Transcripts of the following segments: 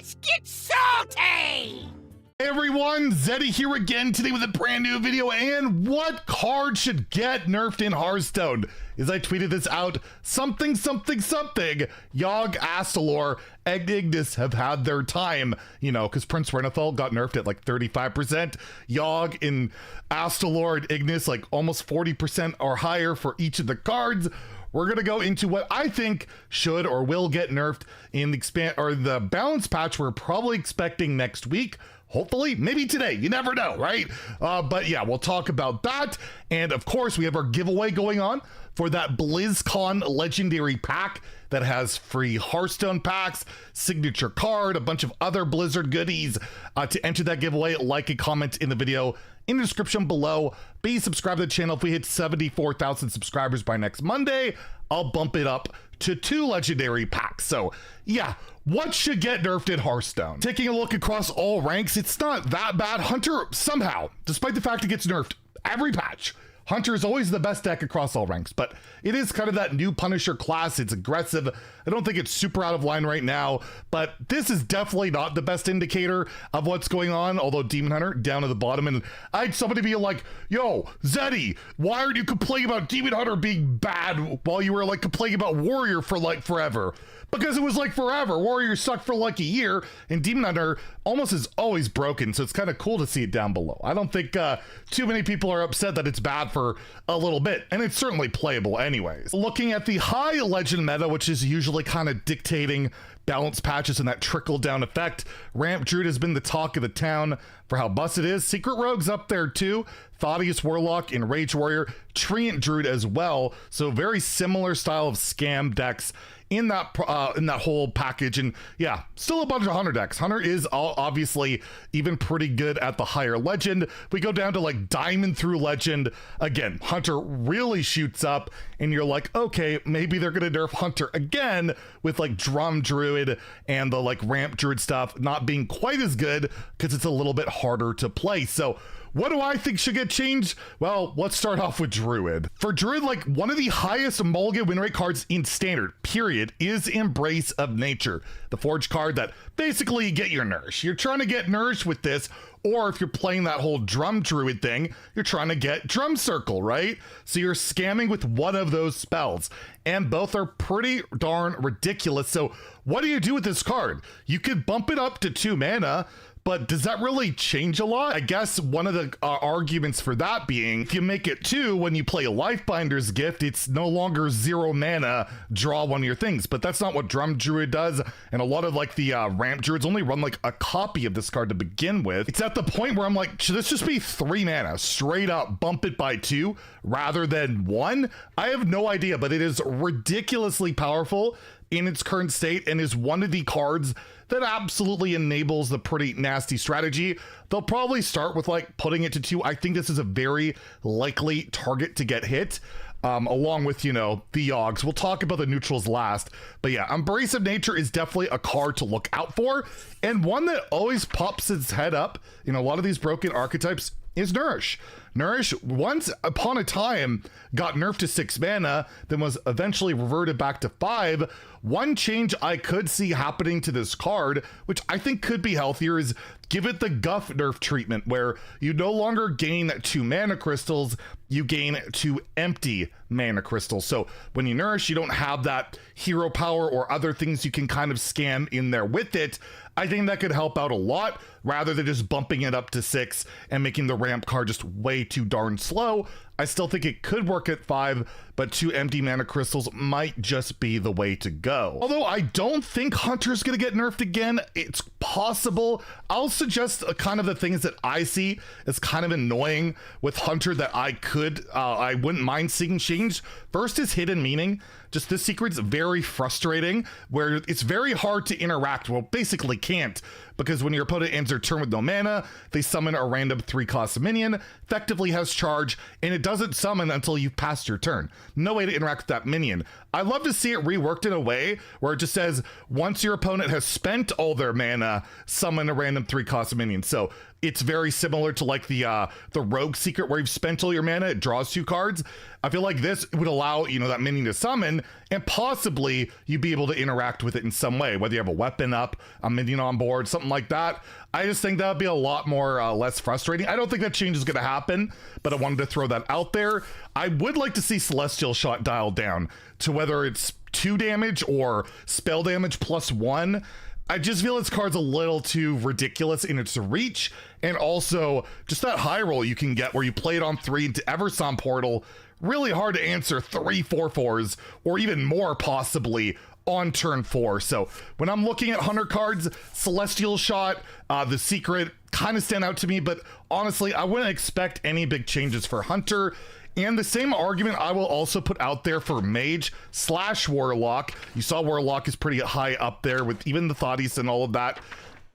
Let's get salty! Hey everyone, Zeddy here again today with a brand new video, and what card should get nerfed in Hearthstone? As I tweeted this out, something, Yogg, Astalor, and Ignis have had their time, you know, because Prince Renathal got nerfed at like 35%, Yogg and Astalor and Ignis like almost 40% or higher for each of the cards. We're gonna go into what I think should or will get nerfed in the balance patch we're probably expecting next week. Hopefully, maybe today, you never know, right? But yeah, we'll talk about that. And of course, we have our giveaway going on for that BlizzCon legendary pack that has free Hearthstone packs, signature card, a bunch of other Blizzard goodies. To enter that giveaway, like and comment in the video in the description below. Be subscribed to the channel. If we hit 74,000 subscribers by next Monday, I'll bump it up to 2 legendary packs. So yeah, what should get nerfed in Hearthstone? Taking a look across all ranks, it's not that bad. Hunter, somehow, despite the fact it gets nerfed every patch, Hunter is always the best deck across all ranks, but it is kind of that new Punisher class. It's aggressive. I don't think it's super out of line right now, but this is definitely not the best indicator of what's going on, although Demon Hunter down at the bottom, and I had somebody be like, yo, Zeddy, why aren't you complaining about Demon Hunter being bad while you were like complaining about Warrior for like forever? Because it was like forever. Warrior sucked for like a year, and Demon Hunter almost is always broken, so it's kind of cool to see it down below. I don't think too many people are upset that it's bad for a little bit, and it's certainly playable anyways. Looking at the high legend meta, which is usually kind of dictating balance patches and that trickle down effect, Ramp Druid has been the talk of the town for how busted it is. Secret Rogue's up there too. Thaddeus Warlock and Rage Warrior, Treant Druid as well. So very similar style of scam decks in that whole package. And yeah, still a bunch of Hunter decks. Hunter is obviously even pretty good at the higher legend. We go down to like Diamond through Legend. Again, Hunter really shoots up, and you're like, okay, maybe they're gonna nerf Hunter again with like Drum Druid and the like Ramp Druid stuff not being quite as good because it's a little bit harder to play. So what do I think should get changed? Well, let's start off with Druid. For Druid, like one of the highest mulligan win rate cards in Standard, period, is Embrace of Nature. The Forge card that basically you get your Nourish. You're trying to get Nourish with this, or if you're playing that whole Drum Druid thing, you're trying to get Drum Circle, right? So you're scamming with one of those spells, and both are pretty darn ridiculous. So what do you do with this card? You could bump it up to 2 mana, but does that really change a lot? I guess one of the arguments for that being, if you make it 2, when you play Lifebinder's Gift, it's no longer 0 mana, draw one of your things. But that's not what Drum Druid does, and a lot of like the Ramp Druids only run like a copy of this card to begin with. It's at the point where I'm like, should this just be 3 mana, straight up bump it by 2 rather than 1? I have no idea, but it is ridiculously powerful in its current state and is one of the cards that absolutely enables the pretty nasty strategy. They'll probably start with like putting it to 2. I think this is a very likely target to get hit, along with, you know, the Yoggs. We'll talk about the neutrals last, but yeah, Embrace of Nature is definitely a card to look out for, and one that always pops its head up in a lot of these broken archetypes is Nourish. Nourish, once upon a time, got nerfed to 6 mana, then was eventually reverted back to 5. One change I could see happening to this card, which I think could be healthier, is give it the Guff nerf treatment, where you no longer gain 2 mana crystals, you gain 2 empty mana crystals. So when you Nourish, you don't have that hero power or other things you can kind of scam in there with it. I think that could help out a lot, rather than just bumping it up to 6 and making the ramp card just way too darn slow. I still think it could work at 5, but 2 empty mana crystals might just be the way to go. Although I don't think Hunter's gonna get nerfed again. It's possible. I'll suggest kind of the things that I see as kind of annoying with Hunter that I wouldn't mind seeing changed. First is Hidden Meaning. Just this secret's very frustrating, where it's very hard to interact. Well, basically can't, because when your opponent ends their turn with no mana, they summon a random 3-cost minion, effectively has charge, and it doesn't summon until you've passed your turn. No way to interact with that minion. I love to see it reworked in a way where it just says, once your opponent has spent all their mana, summon a random 3-cost minion. So it's very similar to like the Rogue Secret where you've spent all your mana, it draws 2 cards. I feel like this would allow, you know, that minion to summon, and possibly you'd be able to interact with it in some way, whether you have a weapon up, a minion on board, something like that. I just think that would be a lot more less frustrating. I don't think that change is going to happen, but I wanted to throw that out there. I would like to see Celestial Shot dialed down to whether it's 2 damage or spell damage plus 1. I just feel this card's a little too ridiculous in its reach, and also just that high roll you can get where you play it on 3 into Eversong Portal. Really hard to answer 3 4/4s or even more possibly on turn 4. So when I'm looking at Hunter cards, Celestial Shot, the Secret kind of stand out to me, but honestly, I wouldn't expect any big changes for Hunter. And the same argument I will also put out there for Mage / Warlock. You saw Warlock is pretty high up there with even the Thoughties and all of that.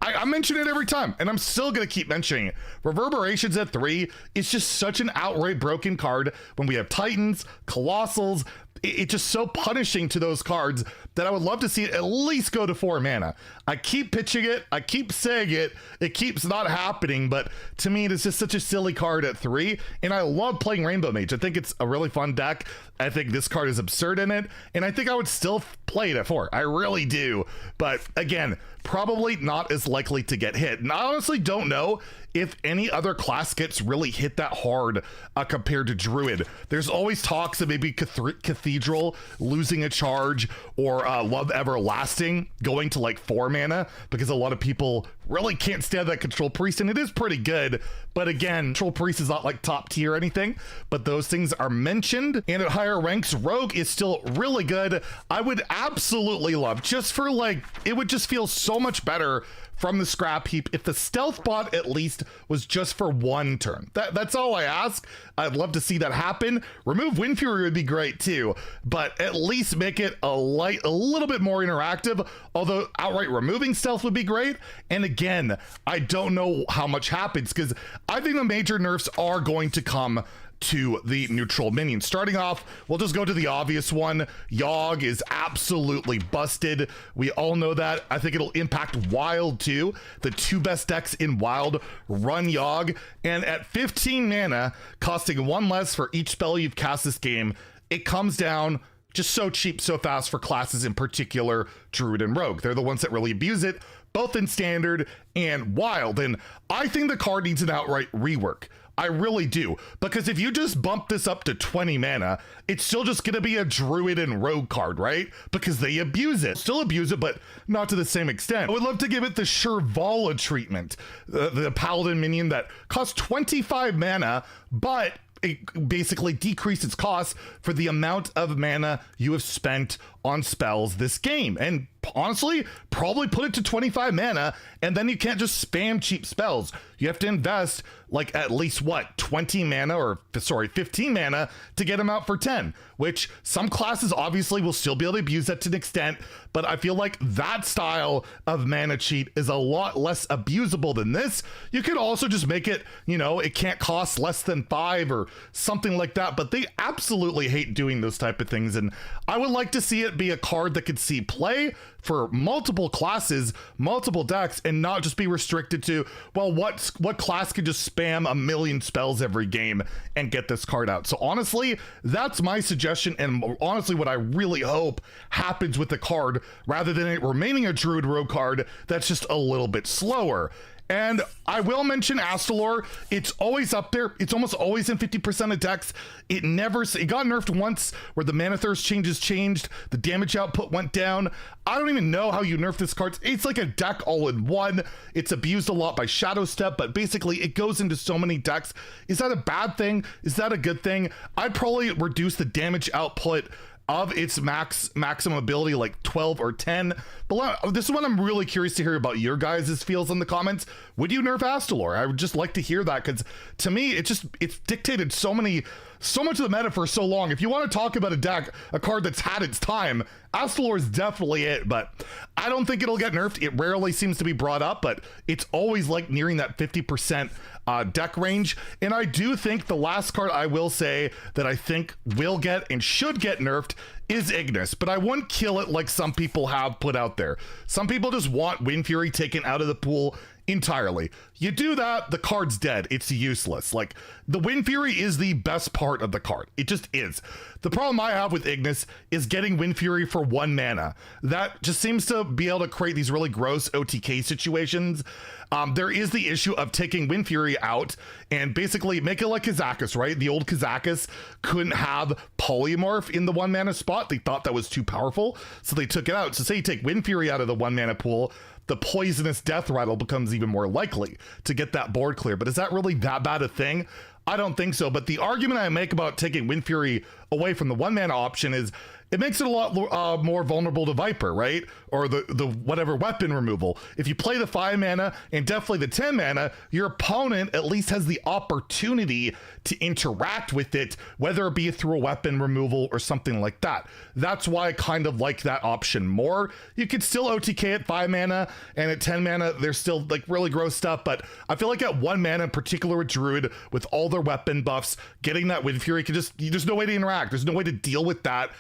I mention it every time, and I'm still going to keep mentioning it. Reverberations at 3 is just such an outright broken card when we have Titans, Colossals. It's just so punishing to those cards that I would love to see it at least go to 4 mana. I keep pitching it, I keep saying it, it keeps not happening, but to me, it is just such a silly card at 3, and I love playing Rainbow Mage. I think it's a really fun deck. I think this card is absurd in it, and I think I would still play it at 4. I really do, but again, probably not as likely to get hit. And I honestly don't know if any other class gets really hit that hard compared to Druid. There's always talks of maybe Cathedral losing a charge, or Love Everlasting going to like 4 mana, because a lot of people really can't stand that Control Priest, and it is pretty good. But again, Control Priest is not like top tier or anything, but those things are mentioned. And at higher ranks, Rogue is still really good. I would absolutely love, just for like, it would just feel so much better from the scrap heap if the stealth bot at least was just for 1 turn. That's all I ask. I'd love to see that happen. Remove Wind Fury would be great too, but at least make it a little bit more interactive, although outright removing stealth would be great. And again, I don't know how much happens, because I think the major nerfs are going to come to the neutral minions. Starting off, we'll just go to the obvious one. Yogg is absolutely busted. We all know that. I think it'll impact Wild too. The 2 best decks in Wild run Yogg, and at 15 mana, costing 1 less for each spell you've cast this game, it comes down just so cheap, so fast for classes, in particular Druid and Rogue. They're the ones that really abuse it, both in Standard and Wild, and I think the card needs an outright rework. I really do, because if you just bump this up to 20 mana, it's still just going to be a Druid and Rogue card, right? Because they abuse it. Still abuse it, but not to the same extent. I would love to give it the Shirvala treatment, the Paladin minion that costs 25 mana, but it basically decreases its cost for the amount of mana you have spent on spells this game. And honestly, probably put it to 25 mana, and then you can't just spam cheap spells. You have to invest like at least what, 20 mana, or sorry, 15 mana to get them out for 10, which some classes obviously will still be able to abuse that to an extent, but I feel like that style of mana cheat is a lot less abusable than this. You could also just make it, you know, it can't cost less than 5 or something like that, but they absolutely hate doing those type of things, and I would like to see it be a card that could see play for multiple classes, multiple decks, and not just be restricted to, well, what class could just spam a million spells every game and get this card out. So honestly, that's my suggestion, and honestly what I really hope happens with the card, rather than it remaining a Druid Rogue card that's just a little bit slower. And I will mention Astalor. It's always up there. It's almost always in 50% of decks. It got nerfed once where the Mana Thirst changes changed. The damage output went down. I don't even know how you nerf this card. It's like a deck all in one. It's abused a lot by Shadow Step, but basically it goes into so many decks. Is that a bad thing? Is that a good thing? I'd probably reduce the damage output of its maximum ability, like 12 or 10. But this is what I'm really curious to hear about your guys' feels in the comments. Would you nerf Astalor? I would just like to hear that, because to me, it's dictated so much of the meta for so long. If you want to talk about a card that's had its time, Astalor is definitely it, but I don't think it'll get nerfed. It rarely seems to be brought up, but it's always like nearing that 50% deck range. And I do think the last card I will say that I think will get and should get nerfed is Ignis, but I wouldn't kill it like some people have put out there. Some people just want Wind Fury taken out of the pool entirely. You do that, the card's dead. It's useless. Like, the Wind Fury is the best part of the card. It just is. The problem I have with Ignis is getting Wind Fury for 1 mana. That just seems to be able to create these really gross OTK situations. There is the issue of taking Wind Fury out and basically make it like Kazakus, right? The old Kazakus couldn't have Polymorph in the 1 mana spot. They thought that was too powerful, so they took it out. So say you take Wind Fury out of the 1 mana pool, the poisonous Death Rattle becomes even more likely to get that board clear. But is that really that bad a thing? I don't think so. But the argument I make about taking Wind Fury away from the 1 mana option is it makes it a lot more vulnerable to Viper, right? Or the whatever weapon removal. If you play the 5 mana and definitely the 10 mana, your opponent at least has the opportunity to interact with it, whether it be through a weapon removal or something like that. That's why I kind of like that option more. You could still OTK at 5 mana, and at 10 mana, there's still like really gross stuff, but I feel like at 1 mana, in particular with Druid, with all their weapon buffs, getting that Wind Fury there's no way to interact. There's no way to deal with that.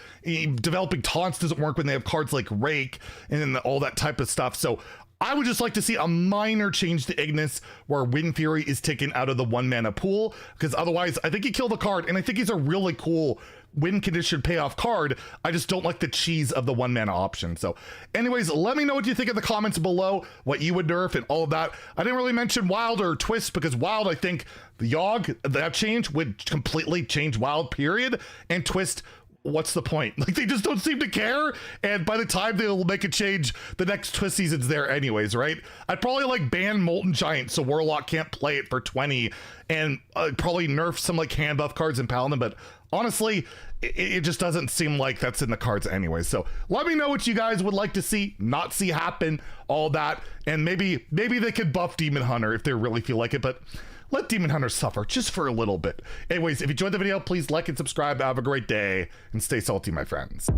Developing taunts doesn't work when they have cards like Rake and all that type of stuff. So I would just like to see a minor change to Ignis where Wind Fury is taken out of the 1 mana pool, because otherwise I think you kill the card, and I think he's a really cool win condition payoff card. I just don't like the cheese of the 1 mana option. So anyways, let me know what you think in the comments below, what you would nerf and all of that. I didn't really mention Wild or Twist, because Wild, I think the Yogg, that change would completely change Wild, period. And Twist, what's the point? Like, they just don't seem to care, and by the time they'll make a change, the next Twist season's there anyways, right? I'd probably like ban Molten Giant so Warlock can't play it for 20, and probably nerf some like hand buff cards in Paladin, but honestly, it just doesn't seem like that's in the cards anyway. So let me know what you guys would like to see, not see happen, all that, and maybe they could buff Demon Hunter if they really feel like it, but let Demon Hunter suffer just for a little bit. Anyways, if you enjoyed the video, please like and subscribe. Have a great day and stay salty, my friends.